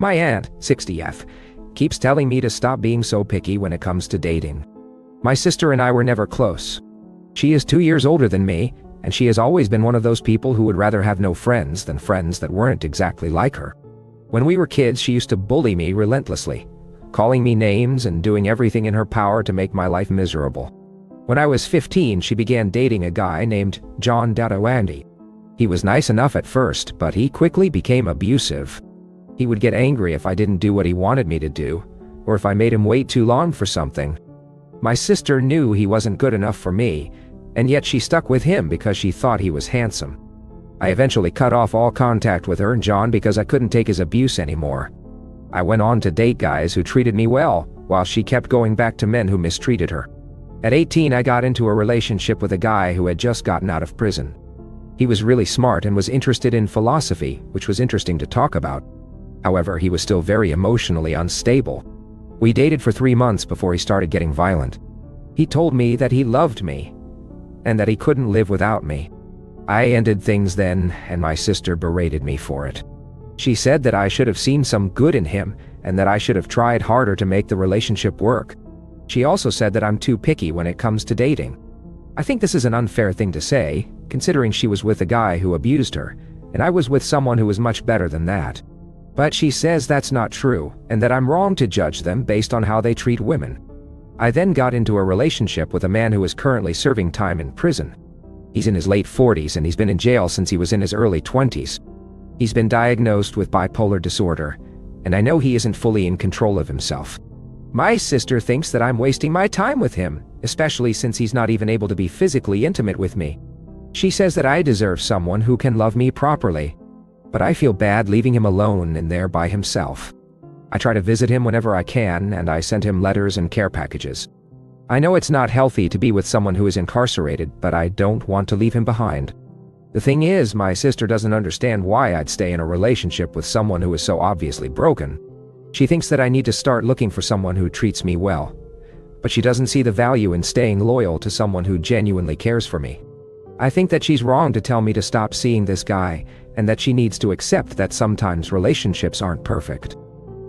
My aunt, 60F, keeps telling me to stop being so picky when it comes to dating. My sister and I were never close. She is 2 years older than me, and she has always been one of those people who would rather have no friends than friends that weren't exactly like her. When we were kids, she used to bully me relentlessly, calling me names and doing everything in her power to make my life miserable. When I was 15, she began dating a guy named John Dadawandi. He was nice enough at first, but he quickly became abusive. He would get angry if I didn't do what he wanted me to do, or if I made him wait too long for something. My sister knew he wasn't good enough for me, and yet she stuck with him because she thought he was handsome. I eventually cut off all contact with her and John because I couldn't take his abuse anymore. I went on to date guys who treated me well, while she kept going back to men who mistreated her. At 18, I got into a relationship with a guy who had just gotten out of prison. He was really smart and was interested in philosophy, which was interesting to talk about. However, he was still very emotionally unstable. We dated for 3 months before he started getting violent. He told me that he loved me, and that he couldn't live without me. I ended things then, and my sister berated me for it. She said that I should have seen some good in him, and that I should have tried harder to make the relationship work. She also said that I'm too picky when it comes to dating. I think this is an unfair thing to say, considering she was with a guy who abused her, and I was with someone who was much better than that. But she says that's not true, and that I'm wrong to judge them based on how they treat women. I then got into a relationship with a man who is currently serving time in prison. He's in his late 40s and he's been in jail since he was in his early 20s. He's been diagnosed with bipolar disorder, and I know he isn't fully in control of himself. My sister thinks that I'm wasting my time with him, especially since he's not even able to be physically intimate with me. She says that I deserve someone who can love me properly, but I feel bad leaving him alone in there by himself. I try to visit him whenever I can, and I send him letters and care packages. I know it's not healthy to be with someone who is incarcerated, but I don't want to leave him behind. The thing is, my sister doesn't understand why I'd stay in a relationship with someone who is so obviously broken. She thinks that I need to start looking for someone who treats me well, but she doesn't see the value in staying loyal to someone who genuinely cares for me. I think that she's wrong to tell me to stop seeing this guy, and that she needs to accept that sometimes relationships aren't perfect.